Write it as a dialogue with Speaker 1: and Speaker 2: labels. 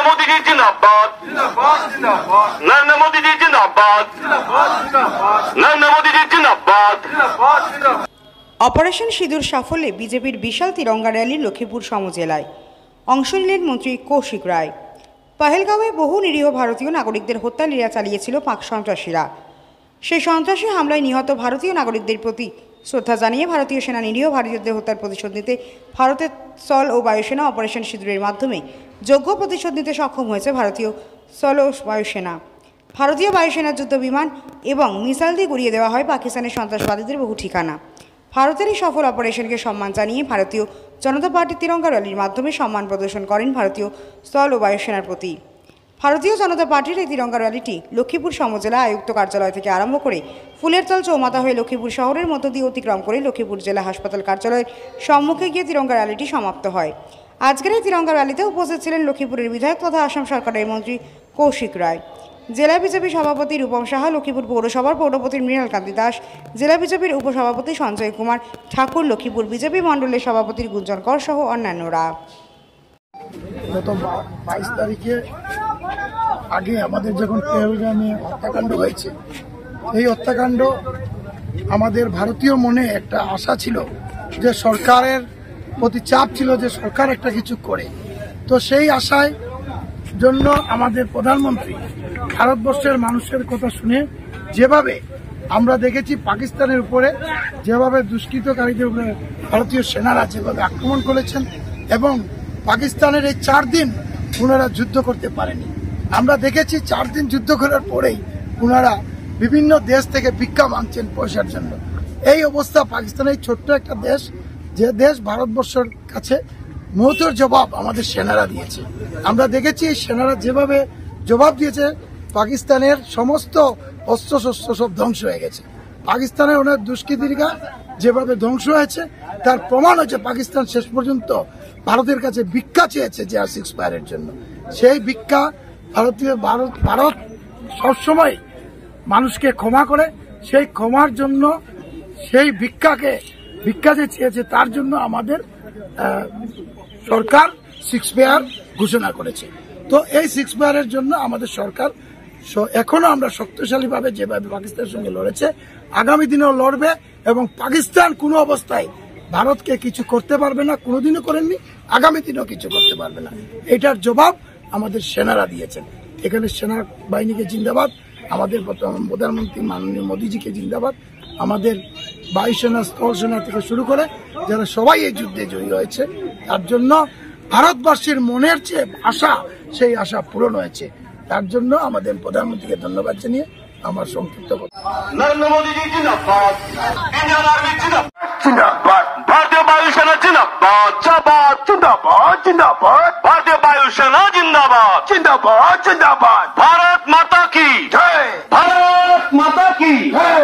Speaker 1: मोदी जी जिंदाबाद, नरेंद्र मोदी जी जिंदाबाद, नरेंद्र मोदी जी जिंदाबाद।
Speaker 2: অপারেশন সিঁদুর সাফল্যে বিজেপির বিশাল তিরঙ্গা র্যালি লক্ষ্মীপুর সমজেলায়। অংশ নিলেন মন্ত্রী কৌশিক রায়। পহেলগাঁওয়ে বহু নিরীহ ভারতীয় নাগরিকদের হত্যা লীলা চালিয়েছিল পাক সন্ত্রাসীরা। সেই সন্ত্রাসী হামলায় নিহত ভারতীয় নাগরিকদের প্রতি শ্রদ্ধা জানিয়ে ভারতীয় সেনা নিরীহ ভারতীয়দের হত্যার প্রতিশোধ নিতে ভারতের স্থল ও বায়ুসেনা অপারেশন সিঁদুরের মাধ্যমে যোগ্য প্রতিশোধ নিতে সক্ষম হয়েছে ভারতীয় স্থল ও বায়ুসেনা। ভারতীয় বায়ুসেনার যুদ্ধ বিমান এবং মিসাইল দিয়ে গুড়িয়ে দেওয়া হয় পাকিস্তানের সন্ত্রাসবাদীদের বহু ঠিকানা। ভারতের এই সফল অপারেশনকে সম্মান জানিয়ে ভারতীয় জনতা পার্টির তিরঙ্গা র্যালির মাধ্যমে সম্মান প্রদর্শন করেন ভারতীয় স্থল ও বায়ুসেনার প্রতি। ভারতীয় জনতা পার্টির এই তিরঙ্গা র্যালিটি লক্ষ্মীপুর সমজেলা আয়ুক্ত কার্যালয় থেকে আরম্ভ করে ফুলেরতল চৌমাথা হয়ে লক্ষ্মীপুর শহরের মধ্য দিয়ে অতিক্রম করে লক্ষ্মীপুর জেলা হাসপাতাল কার্যালয়ের সম্মুখে গিয়ে তিরঙ্গা র্যালিটি সমাপ্ত হয়। আজকের এই তিরঙ্গা র্যালিতে উপস্থিত ছিলেন লক্ষ্মীপুরের বিধায়ক তথা আসাম সরকারের মন্ত্রী কৌশিক রায়, জেলা বিজেপি সভাপতি রূপম সাহা, লক্ষ্মীপুর পৌরসভার পৌরপতি মৃণালকান্তি দাস, জেলা বিজেপির উপসভাপতি সঞ্জয় কুমার ঠাকুর, লক্ষ্মীপুর বিজেপি মণ্ডলের সভাপতি গুঞ্জন কর সহ অন্যান্যরা।
Speaker 3: গত 22 তারিখে আগে আমাদের যখন পেহেলগামে হত্যাকাণ্ড হয়েছে, এই হত্যাকাণ্ড আমাদের ভারতীয় মনে একটা আশা ছিল যে সরকারের প্রতি চাপ ছিল যে সরকার একটা কিছু করে। তো সেই আশায় জন্য আমাদের প্রধানমন্ত্রী ভারতবর্ষের মানুষের কথা শুনে যেভাবে আমরা দেখেছি পাকিস্তানের উপরে যেভাবে দুষ্কৃতকারীদের উপরে ভারতীয় সেনারা যেভাবে আক্রমণ করেছেন এবং পাকিস্তানের এই 4 দিন ওনারা যুদ্ধ করতে পারেনি। আমরা দেখেছি 4 দিন যুদ্ধ করার পরেই ওনারা বিভিন্ন দেশ থেকে ভিক্ষা মাংছেন পয়সার জন্য। এই অবস্থা পাকিস্তানের ছোট্ট একটা দেশ, যে দেশ ভারতবর্ষের কাছে মুহূর্তের জবাব আমাদের সেনারা দিয়েছে। আমরা দেখেছি এই সেনারা যেভাবে জবাব দিয়েছে, পাকিস্তানের সমস্ত অস্ত্রশস্ত্র সব ধ্বংস হয়ে গেছে। পাকিস্তানের অনেক দুষ্কৃতিরা যেভাবে ধ্বংস হয়েছে তার প্রমাণ হচ্ছে পাকিস্তান শেষ পর্যন্ত ভারতের কাছে ভিক্ষা চেয়েছে JR-6 ফায়ারের জন্য। সেই ভিক্ষা ভারত সবসময় মানুষকে ক্ষমা করে, সেই ক্ষমার জন্য সেই ভিক্ষা যে চেয়েছে তার জন্য আমাদের সরকার 6 ফায়ার ঘোষণা করেছে। তো এই 6 ফায়ারের জন্য আমাদের সরকার এখনো আমরা শক্তিশালী ভাবে যেভাবে পাকিস্তানের সঙ্গে লড়েছে, আগামী দিনেও লড়বে এবং পাকিস্তান কোনো অবস্থায় ভারতকে কিছু করতে পারবে না, কোনোদিনও করেননি, আগামী দিনেও কিছু করতে পারবে না। এটার জবাব আমাদের সেনারা দিয়েছেন। এখানে সেনা বাহিনীকে জিন্দাবাদ, আমাদের প্রধানমন্ত্রী মাননীয় মোদীজিকে জিন্দাবাদ, আমাদের বায়ুসেনা স্থল সেনা থেকে শুরু করে যারা সবাই এই যুদ্ধে জয়ী হয়েছে, তার জন্য ভারতবাসীর মনের যে আশা সেই আশা পূরণ হয়েছে। তার জন্য আমাদের প্রধানমন্ত্রীকে ধন্যবাদ জানিয়ে আমার সংক্ষিপ্ত কথা।
Speaker 1: नरेंद्र मोदी जी जिंदाबाद, इंडियन आर्मी जिंदाबाद, भारतीय वायुसेना जिंदाबाद, जिंदाबाद जिंदाबाद जिंदाबाद, भारतीय वायुसेना जिंदाबाद जिंदाबाद जिंदाबाद, भारत माता की जय, भारत माता की जय।